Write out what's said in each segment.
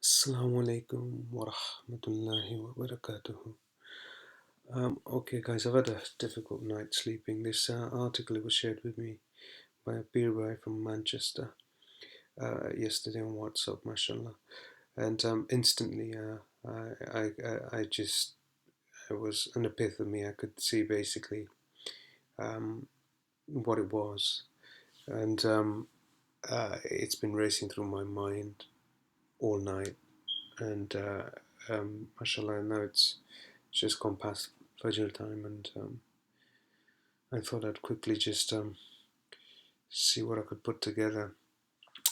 Assalamu alaikum wa rahmatullahi wa barakatuhu. Okay, guys, I've had a difficult night sleeping. This article was shared with me by a peer guy from Manchester yesterday on WhatsApp, mashallah. And instantly, I just, it was an epiphany. I could see basically what it was. And it's been racing through my mind all night. And mashallah, now it's just gone past Fajr time, and I thought I'd quickly just see what I could put together.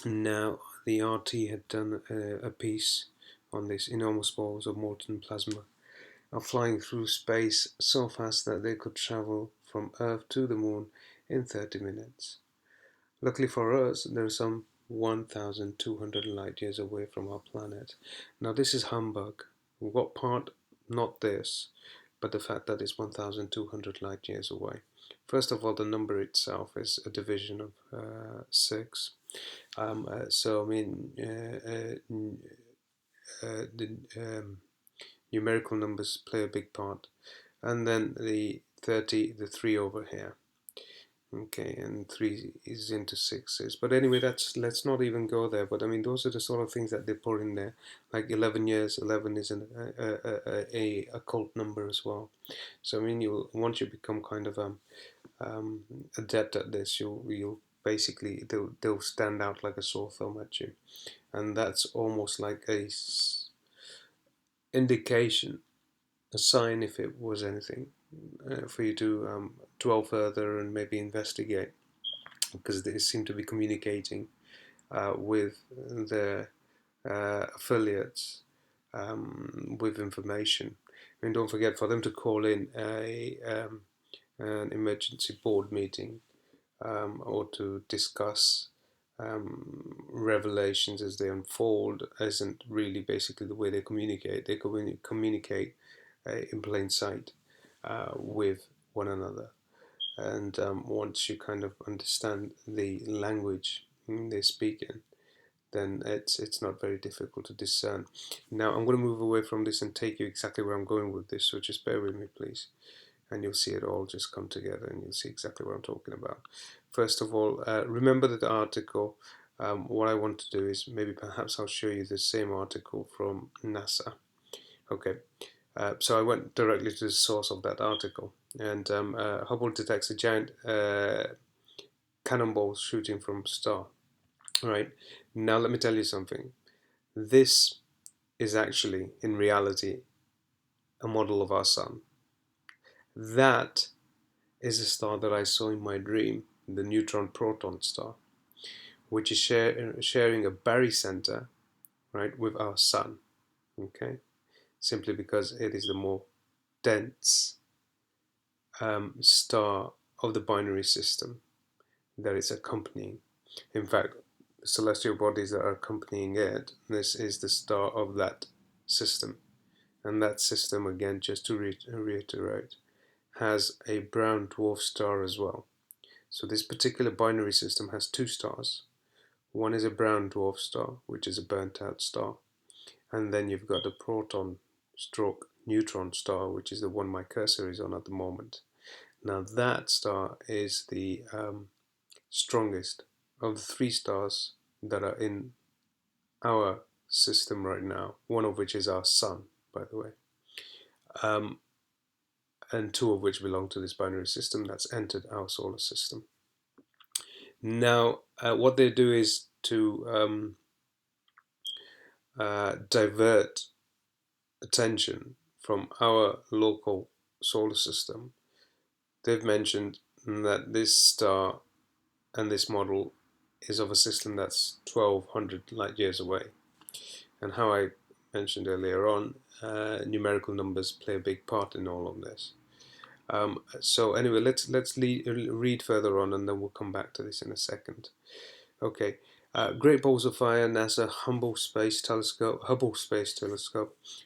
Now, the RT had done a piece on this. Enormous balls of molten plasma are flying through space so fast that they could travel from Earth to the Moon in 30 minutes. Luckily for us, they're some 1,200 light years away from our planet. Now, this is humbug. What part? Not this, but the fact that it's 1,200 light years away. First of all, the number itself is a division of 6. So, I mean, the numerical numbers play a big part. And then the 30, the 3 over here. Okay, and 3 is into 6s. But anyway, let's not even go there. But I mean, those are the sort of things that they put in there. Like 11 years, 11 is a occult number as well. So I mean, once you become kind of adept at this, you'll basically they'll stand out like a sore thumb at you, and that's almost like a indication, a sign if it was anything, for you to dwell further and maybe investigate, because they seem to be communicating with their affiliates with information. I mean, don't forget, for them to call in an emergency board meeting or to discuss revelations as they unfold isn't really basically the way they communicate. They communicate in plain sight with one another. And once you kind of understand the language they speak in, then it's not very difficult to discern. Now I'm going to move away from this and take you exactly where I'm going with this, so just bear with me, please, and you'll see it all just come together, and you'll see exactly what I'm talking about. First of all, remember that the article. What I want to do is maybe perhaps I'll show you the same article from NASA. Okay, so I went directly to the source of that article, and Hubble detects a giant cannonball shooting from a star. Right, now let me tell you something. This is actually, in reality, a model of our sun. That is a star that I saw in my dream, the neutron-proton star, which is sharing a barycenter, right, with our sun. Okay, simply because it is the more dense star of the binary system that it's accompanying. In fact, celestial bodies that are accompanying it, this is the star of that system. And that system, again, just to reiterate, has a brown dwarf star as well. So this particular binary system has 2 stars. One is a brown dwarf star, which is a burnt out star. And then you've got the proton stroke neutron star, which is the one my cursor is on at the moment. Now that star is the strongest of the 3 stars that are in our system right now, one of which is our sun, by the way, and 2 of which belong to this binary system that's entered our solar system. Now, what they do is to divert attention from our local solar system. They've mentioned that this star and this model is of a system that's 1,200 light years away. And how I mentioned earlier on, numerical numbers play a big part in all of this. So anyway, let's read further on, and then we'll come back to this in a second. Okay, Great Balls of Fire, NASA Hubble Space Telescope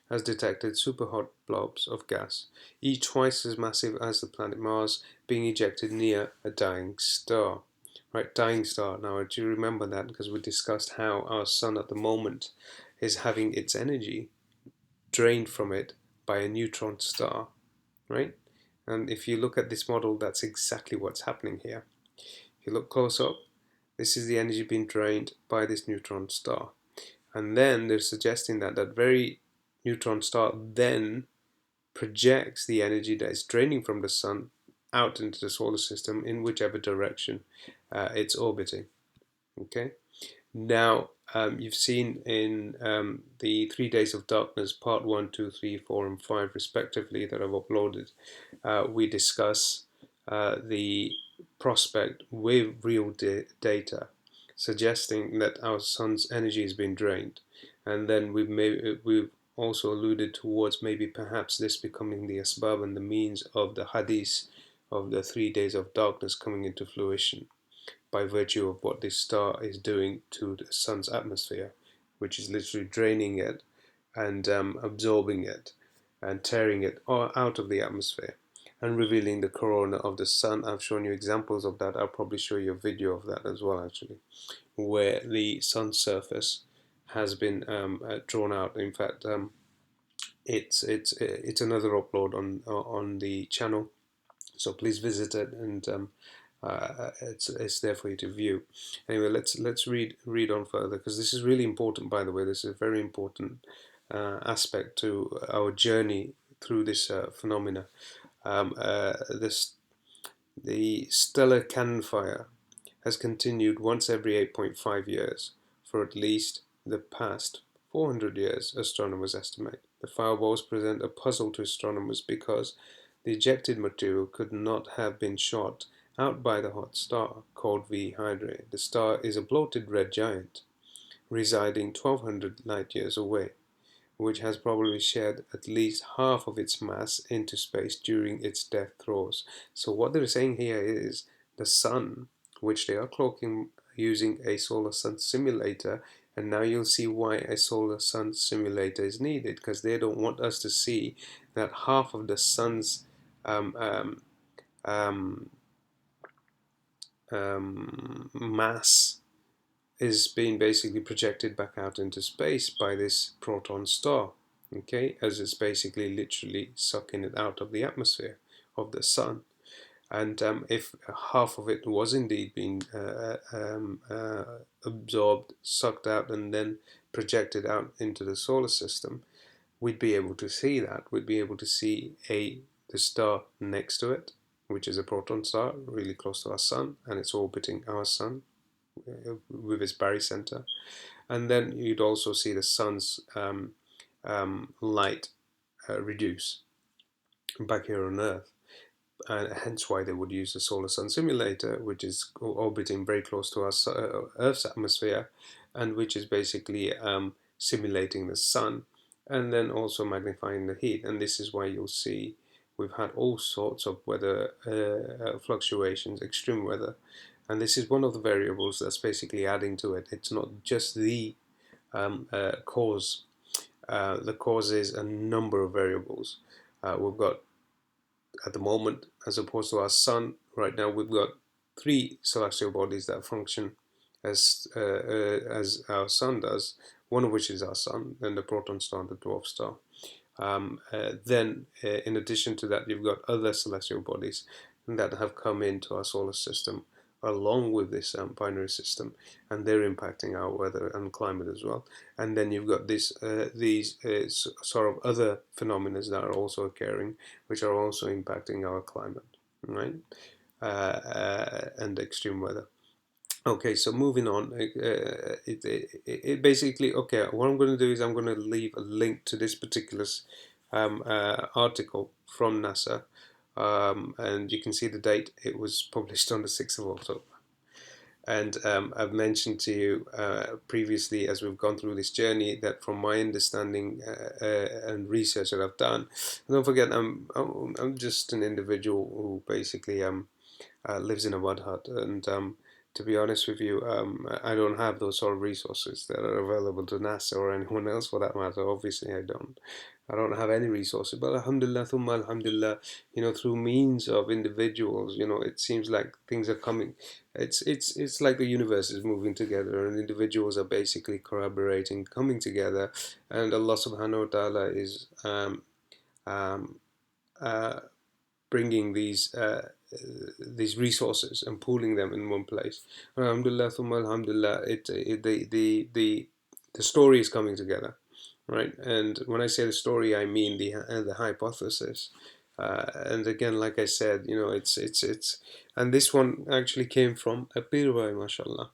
has detected superhot blobs of gas, each twice as massive as the planet Mars, being ejected near a dying star. Right, dying star. Now, do you remember that? Because we discussed how our sun at the moment is having its energy drained from it by a neutron star, right? And if you look at this model, that's exactly what's happening here. If you look close up, this is the energy being drained by this neutron star. And then they're suggesting that that very neutron star then projects the energy that is draining from the sun out into the solar system in whichever direction it's orbiting. Okay. Now, you've seen in the 3 Days of Darkness, part 1, 2, 3, 4, and 5, respectively, that I've uploaded, we discuss the prospect with real data suggesting that our sun's energy has been drained. And then we've also alluded towards maybe perhaps this becoming the asbab and the means of the hadith of the 3 Days of Darkness coming into fruition by virtue of what this star is doing to the sun's atmosphere, which is literally draining it and absorbing it and tearing it out of the atmosphere and revealing the corona of the sun. I've shown you examples of that. I'll probably show you a video of that as well, actually, where the sun's surface has been drawn out. In fact, it's another upload on the channel, so please visit it, and it's there for you to view. Anyway, let's read on further, because this is really important. By the way, this is a very important aspect to our journey through this phenomena. The stellar cannon fire has continued once every 8.5 years for at least the past 400 years, astronomers estimate. The fireballs present a puzzle to astronomers because the ejected material could not have been shot out by the hot star called V Hydrae. The star is a bloated red giant residing 1200 light years away, which has probably shed at least half of its mass into space during its death throes. So what they're saying here is the sun, which they are cloaking using a solar sun simulator, and now you'll see why a solar sun simulator is needed, because they don't want us to see that half of the sun's mass is being basically projected back out into space by this proton star, okay, as it's basically literally sucking it out of the atmosphere of the sun. And if half of it was indeed being absorbed, sucked out, and then projected out into the solar system, we'd be able to see that. We'd be able to see the star next to it, which is a proton star, really close to our sun, and it's orbiting our sun with its barycenter. And then you'd also see the sun's light reduce back here on Earth. And hence why they would use the solar sun simulator, which is orbiting very close to our Earth's atmosphere, and which is basically simulating the sun, and then also magnifying the heat. And this is why you'll see we've had all sorts of weather fluctuations, extreme weather, and this is one of the variables that's basically adding to it. It's not just the cause. The cause is a number of variables. We've got, at the moment, as opposed to our sun, right now we've got 3 celestial bodies that function as our sun does, one of which is our sun, then the proton star and the dwarf star. Then, in addition to that, you've got other celestial bodies that have come into our solar system along with this binary system, and they're impacting our weather and climate as well. And then you've got these sort of other phenomena that are also occurring, which are also impacting our climate, right? And extreme weather. Okay, so moving on, it basically, okay, what I'm going to do is I'm going to leave a link to this particular article from NASA, and you can see the date. It was published on the 6th of October. And I've mentioned to you previously, as we've gone through this journey, that from my understanding and research that I've done, don't forget, I'm just an individual who basically lives in a mud hut, and to be honest with you, I don't have those sort of resources that are available to NASA or anyone else for that matter. Obviously, I don't. I don't have any resources, but alhamdulillah, thumma alhamdulillah, through means of individuals, it seems like things are coming. It's like the universe is moving together, and individuals are basically collaborating, coming together, and Allah Subhanahu wa Taala is um, uh, bringing these resources and pooling them in one place. Alhamdulillah, thumma alhamdulillah, the story is coming together, right? And when I say the story, I mean the hypothesis. And again, like I said, and this one actually came from a Pirwai, mashallah.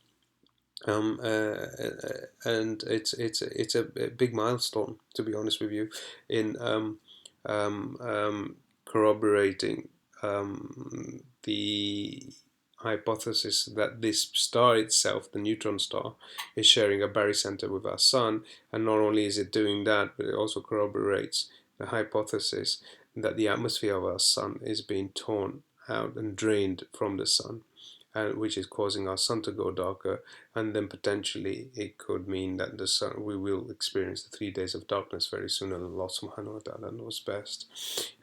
And it's a big milestone, to be honest with you, in um, um, corroborating the hypothesis that this star itself, the neutron star, is sharing a barycenter with our sun. And not only is it doing that, but it also corroborates the hypothesis that the atmosphere of our sun is being torn out and drained from the sun, which is causing our sun to go darker, and then potentially it could mean that the sun, we will experience the 3 days of darkness very soon, and Allah subhanahu wa ta'ala knows best.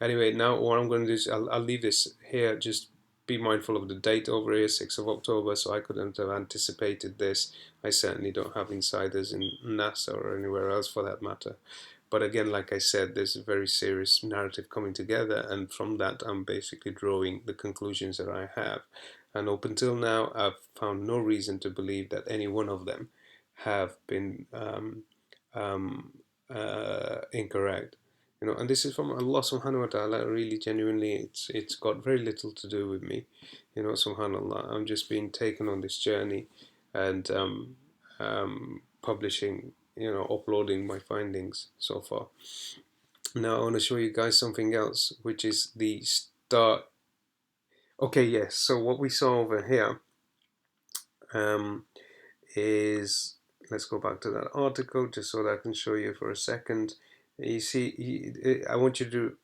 Anyway, now what I'm going to do is I'll leave this here. Just be mindful of the date over here, 6th of October, so I couldn't have anticipated this. I certainly don't have insiders in NASA or anywhere else for that matter. But again, like I said, there's a very serious narrative coming together, and from that I'm basically drawing the conclusions that I have. And up until now, I've found no reason to believe that any one of them have been um, incorrect. And this is from Allah Subhanahu wa Taala. Really, genuinely, it's got very little to do with me. Subhanallah. I'm just being taken on this journey, and publishing, uploading my findings so far. Now I want to show you guys something else, which is the start. Okay, yes. So what we saw over here um, is, let's go back to that article just so that I can show you for a second. You see, I want you to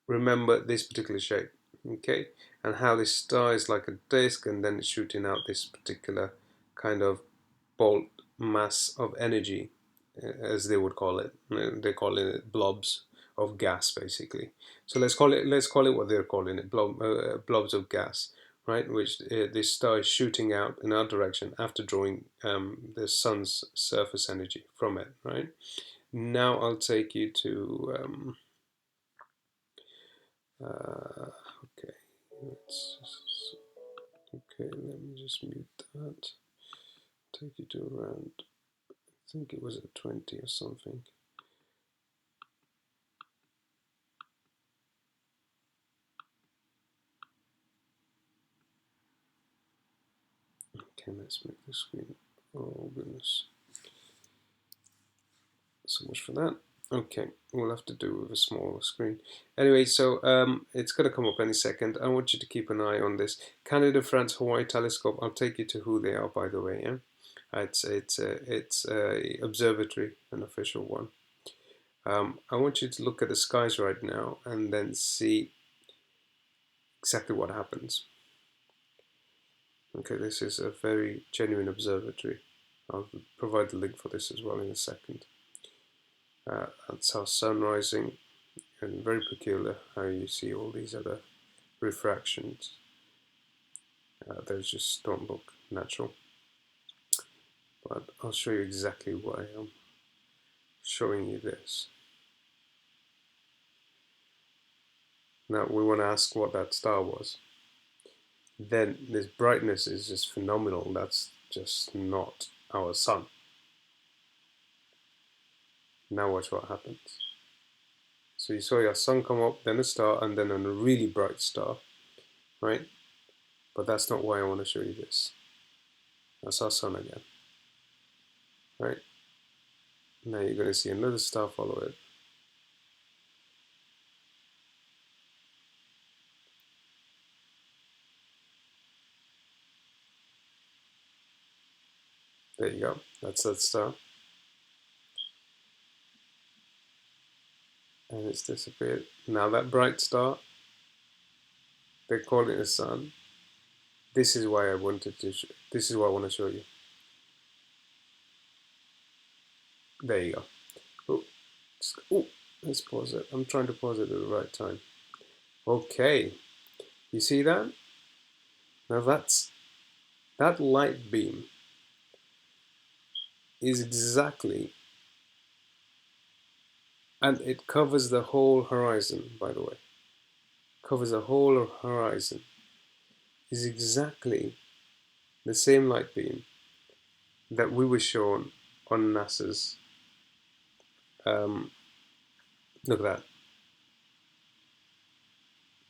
remember this particular shape, okay, and how this star is like a disk, and then it's shooting out this particular kind of bolt mass of energy, as they would call it. They call it blobs of gas, basically. So let's call it what they're calling it, blobs of gas, right? Which this star is shooting out in our direction after drawing the sun's surface energy from it, right? Now I'll take you to okay. Okay. Let me just mute that. Take you to around, I think it was at 20 or something. Okay, let's make the screen. Oh goodness. So much for that. Okay, we'll have to do with a smaller screen. Anyway, so it's going to come up any second. I want you to keep an eye on this Canada, France, Hawaii telescope. I'll take you to who they are, by the way. Yeah, it's a observatory, an official one. I want you to look at the skies right now and then see exactly what happens. Okay, this is a very genuine observatory. I'll provide the link for this as well in a second. That's our sun rising, and very peculiar how you see all these other refractions. Those just don't look natural. But I'll show you exactly why I'm showing you this. Now we want to ask what that star was. Then this brightness is just phenomenal. That's just not our sun. Now watch what happens. So you saw your sun come up, then a star, and then a really bright star, right? But that's not why I want to show you this. That's our sun again, right? Now you're going to see another star follow it. There you go. That's that star. And it's disappeared. Now that bright star, they call it a sun. This is why I wanted to. This is what I want to show you. There you go. Oh, let's pause it. I'm trying to pause it at the right time. Okay, you see that? Now that light beam is exactly, and it covers the whole horizon, by the way. Covers the whole horizon. Is exactly the same light beam that we were shown on NASA's. Look at that,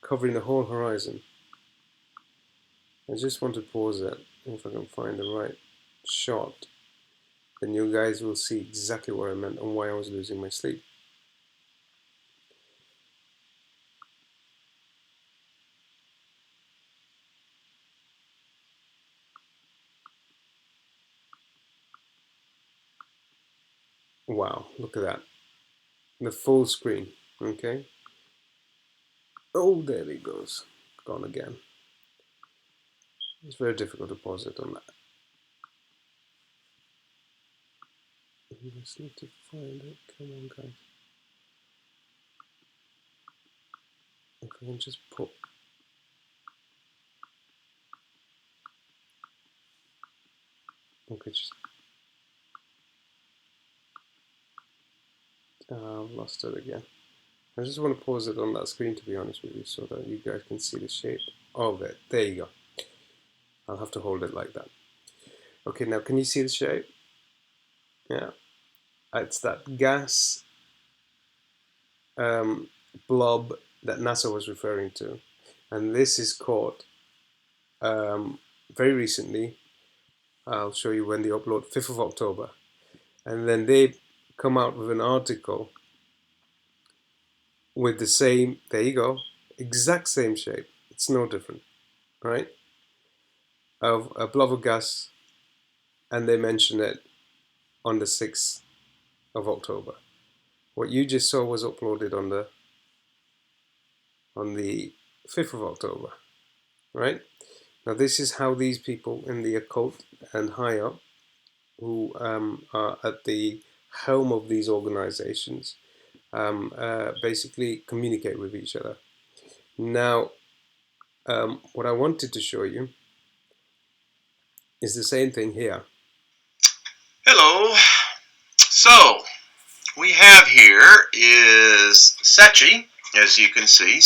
covering the whole horizon. I just want to pause it. If I can find the right shot, then you guys will see exactly what I meant and why I was losing my sleep. Wow, look at that. The full screen, okay? Oh, there it goes. Gone again. It's very difficult to pause it on that. I just need to find it. Come on, guys. If I can just put. Okay, just. I've lost it again. I just want to pause it on that screen, to be honest with you, so that you guys can see the shape of it. There you go. I'll have to hold it like that. Okay, now can you see the shape? Yeah. It's that gas blob that NASA was referring to. And this is caught very recently. I'll show you when they upload, 5th of October. And then they come out with an article with the same, there you go, exact same shape. It's no different, right? Of a blob of gas, and they mention it on the 6th of October. What you just saw was uploaded on the 5th of October, right? Now this is how these people in the occult and high up, who are at the helm of these organizations, basically communicate with each other. Now, what I wanted to show you is the same thing here. Hello. So, we have here is Sechi, as you can see.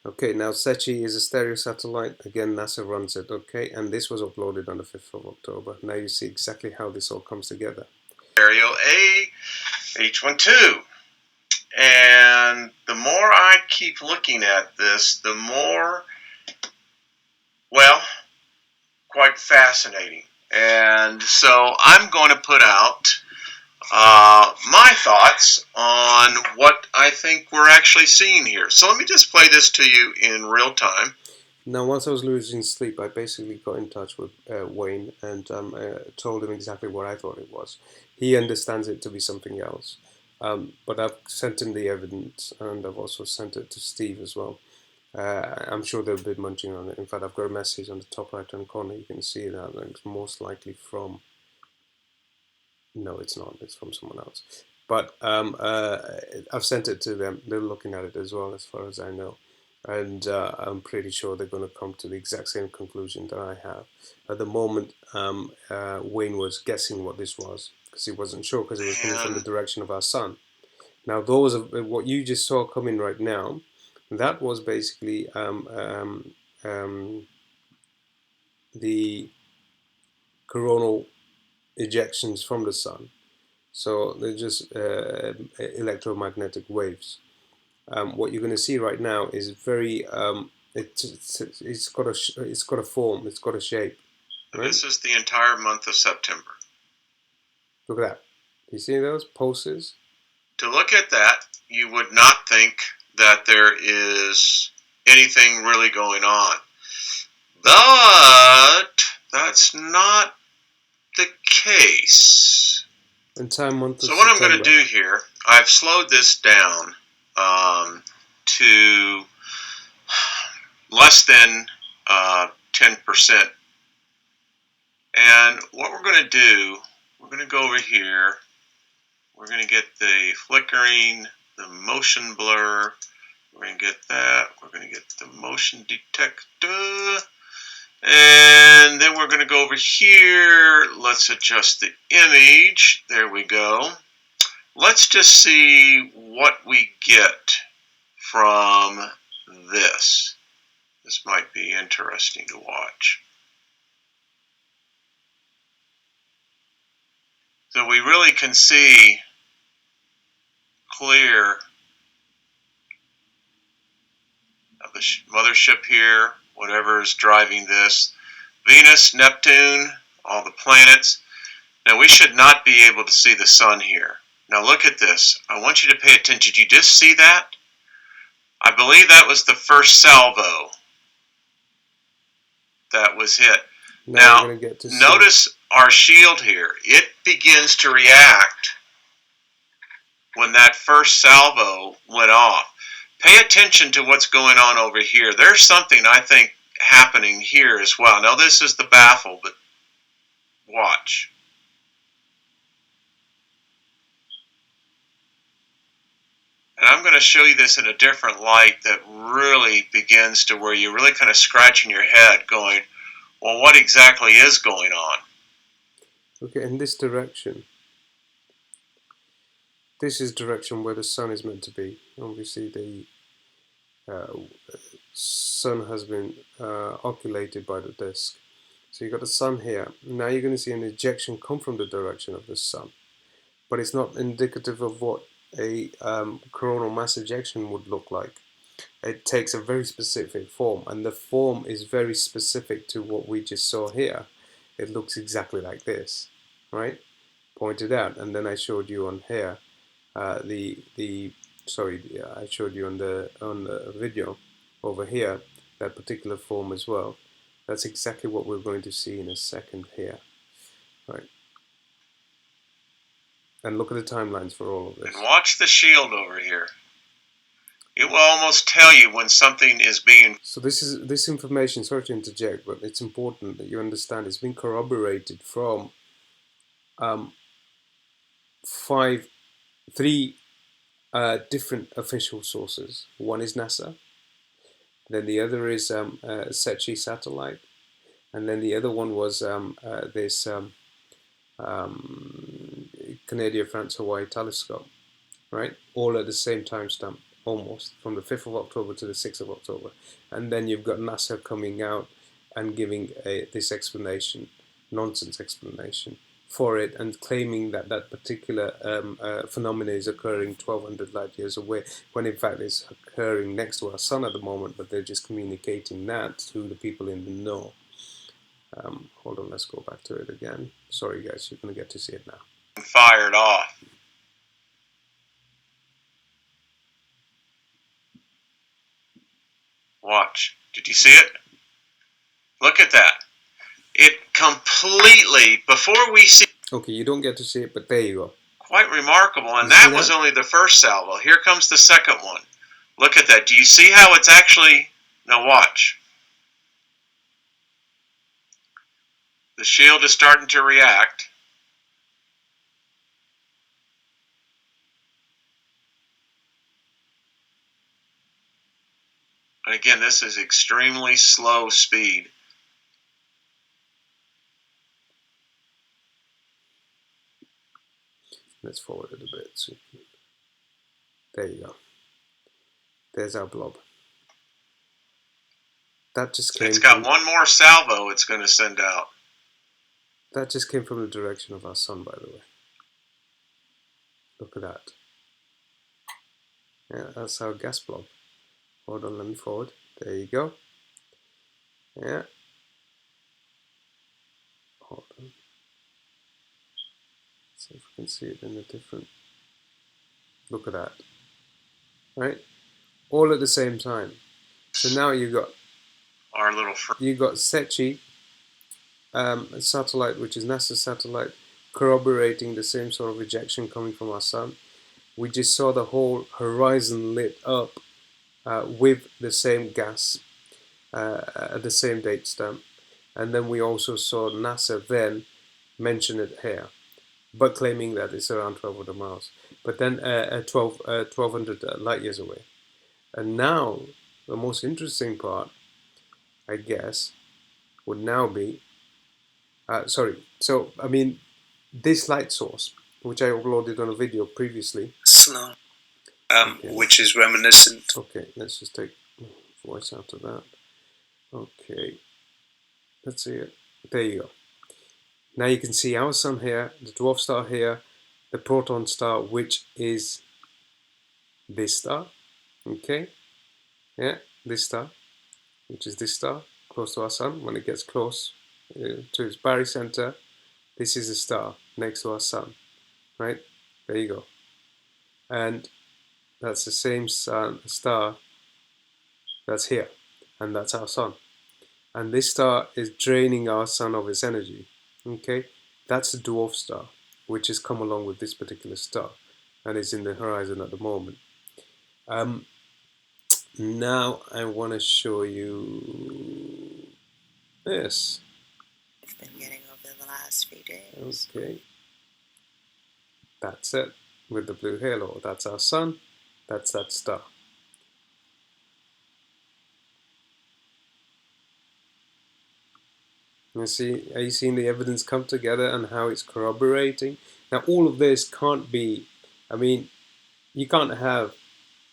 Okay, now Sechi is a stereo satellite. Again, NASA runs it, okay? And this was uploaded on the 5th of October. Now you see exactly how this all comes together. Stereo A, H12. And the more I keep looking at this, the more, well, quite fascinating. And so I'm going to put out my thoughts on what I think we're actually seeing here. So let me just play this to you in real time. Now, once I was losing sleep, I basically got in touch with Wayne and told him exactly what I thought it was. He understands it to be something else. But I've sent him the evidence, and I've also sent it to Steve as well. I'm sure they'll be munching on it. In fact, I've got a message on the top right-hand corner. You can see that, and it's most likely from... No, it's not. It's from someone else. But I've sent it to them. They're looking at it as well, as far as I know. And I'm pretty sure they're going to come to the exact same conclusion that I have. At the moment, Wayne was guessing what this was, because he wasn't sure, because it was coming from the direction of our sun. Now, those of what you just saw coming right now, that was basically the coronal ejections from the sun. So they're just electromagnetic waves. What you're going to see right now is very it's got a form, it's got a shape. Right? This is the entire month of September. Look at that. You see those pulses? To look at that, you would not think that there is anything really going on. But that's not the case. Entire month of So what September. I'm going to do here, I've slowed this down to less than 10%. And what we're going to do, we're going to go over here. We're going to get the flickering, the motion blur. We're going to get that. We're going to get the motion detector. And then we're going to go over here. Let's adjust the image. There we go. Let's just see what we get from this. This might be interesting to watch. So we really can see clear of the mothership here, whatever is driving this. Venus, Neptune, all the planets. Now we should not be able to see the sun here. Now look at this. I want you to pay attention. Did you just see that? I believe that was the first salvo that was hit. Now notice our shield here. It begins to react when that first salvo went off. Pay attention to what's going on over here. There's something, I think, happening here as well. Now this is the baffle, but watch. And I'm going to show you this in a different light that really begins to where you're really kind of scratching your head going, well, what exactly is going on? Okay, in this direction. This is direction where the sun is meant to be. Obviously, the sun has been occulted by the disk. So you've got the sun here. Now you're going to see an ejection come from the direction of the sun. But it's not indicative of what a coronal mass ejection would look like. It takes a very specific form, and the form is very specific to what we just saw here. It looks exactly like this, right? Pointed out, and then I showed you on here I showed you on the video over here that particular form as well. That's exactly what we're going to see in a second here, right? And look at the timelines for all of this. And watch the shield over here. It will almost tell you when something is being... So this information, sorry to interject, but it's important that you understand it's been corroborated from three different official sources. One is NASA, then the other is Secchi satellite, and then the other one was this Canada-France-Hawaii telescope, right? All at the same timestamp, almost, from the 5th of October to the 6th of October. And then you've got NASA coming out and giving this explanation, nonsense explanation, for it, and claiming that that particular phenomenon is occurring 1,200 light years away, when in fact it's occurring next to our sun at the moment, but they're just communicating that to the people in the know. Hold on, let's go back to it again. Sorry guys, you're going to get to see it now. Fired off. Watch. Did you see it? Look at that. It completely, before we see... Okay, you don't get to see it, but there you go. Quite remarkable. And that was only the first salvo. Here comes the second one. Look at that. Do you see how it's actually... Now watch. The shield is starting to react. And again, this is extremely slow speed. Let's forward it a bit. So there you go. There's our blob. That just came. It's got one more salvo it's going to send out. That just came from the direction of our sun, by the way. Look at that. Yeah, that's our gas blob. Hold on, let me forward. There you go. Yeah. Hold on. See if we can see it in a different... Look at that. Right? All at the same time. So now you've got... Our little... You've got Secchi, a satellite, which is NASA's satellite, corroborating the same sort of ejection coming from our sun. We just saw the whole horizon lit up with the same gas at the same date stamp. and then we also saw NASA then mention it here, but claiming that it's around 1,200 miles, but then 1,200 light years away. And now the most interesting part, I guess, would now be, so I mean, this light source, which I uploaded on a video previously, okay, which is reminiscent. Okay, let's just take voice out of that. Okay, let's see it. There you go. Now you can see our sun here, the dwarf star here, the proton star, which is this star. Okay, yeah, this star, which is this star, close to our sun. When it gets close to its barycenter, this is a star next to our sun, right? There you go. And that's the same star that's here, and that's our sun. And this star is draining our sun of its energy. Okay, that's a dwarf star, which has come along with this particular star, and is in the horizon at the moment. Now I want to show you this. We've been getting over the last few days. Okay, that's it with the blue halo. That's our sun. That's that star. You see, are you seeing the evidence come together and how it's corroborating? Now, all of this can't be, I mean, you can't have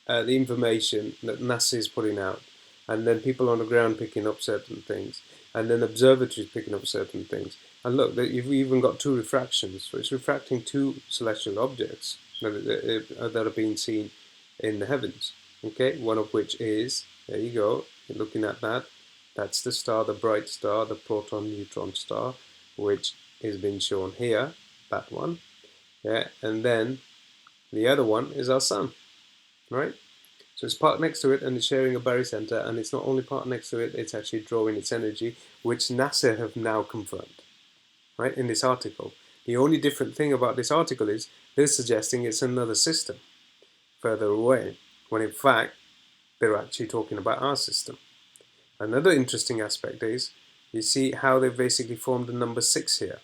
the information that NASA is putting out, and then people on the ground picking up certain things, and then observatories picking up certain things. And look, you've even got two refractions, so it's refracting two celestial objects that are being seen in the heavens. Okay, one of which is, there you go, you're looking at that. That's the star, the bright star, the proton-neutron star, which is being shown here, that one. Yeah, and then the other one is our sun, right? So it's parked next to it and it's sharing a barycenter, and it's not only parked next to it, it's actually drawing its energy, which NASA have now confirmed, right, in this article. The only different thing about this article is they're suggesting it's another system further away, when in fact they're actually talking about our system. Another interesting aspect is, you see how they've basically formed the number 6 here.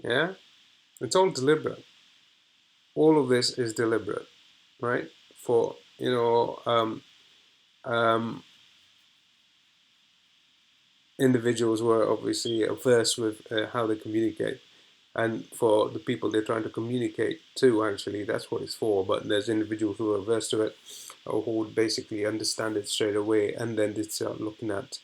Yeah? It's all deliberate. All of this is deliberate, right? For, individuals who are obviously averse with how they communicate. And for the people they're trying to communicate to, actually, that's what it's for. But there's individuals who are averse to it, or who would basically understand it straight away, and then they start looking at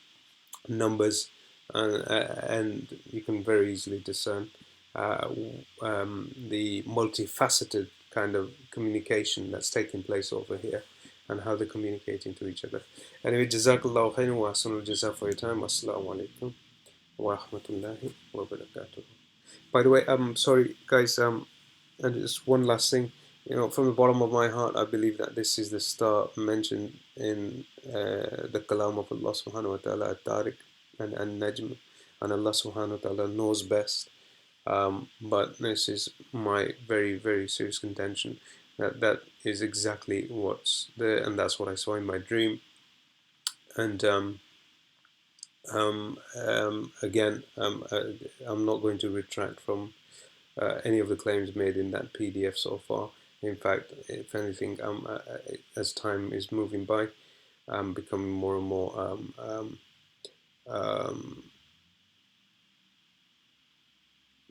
numbers, and you can very easily discern the multifaceted kind of communication that's taking place over here, and how they're communicating to each other. Anyway, Jazakallah khairan wa ahsanul jaza for your time. Assalamu alaikum wa rahmatullahi wa barakatuh. By the way, I'm sorry, guys. And just one last thing. From the bottom of my heart, I believe that this is the star mentioned in the kalam of Allah subhanahu wa ta'ala, At-Tariq and Najm, and Allah subhanahu wa ta'ala knows best. But this is my very, very serious contention that that is exactly what's there, and that's what I saw in my dream. And again, I'm not going to retract from any of the claims made in that PDF so far. In fact, if anything, as time is moving by, I'm becoming more and more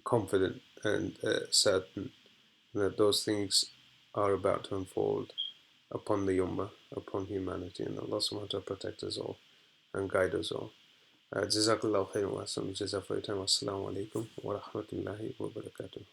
confident and certain that those things are about to unfold upon the Ummah, upon humanity, and Allah subhanahu wa ta'ala protect us all and guide us all. Jazakallahu khairan wa ahsanul jaza for your time. Assalamu alaikum wa rahmatullahi wa barakatuh.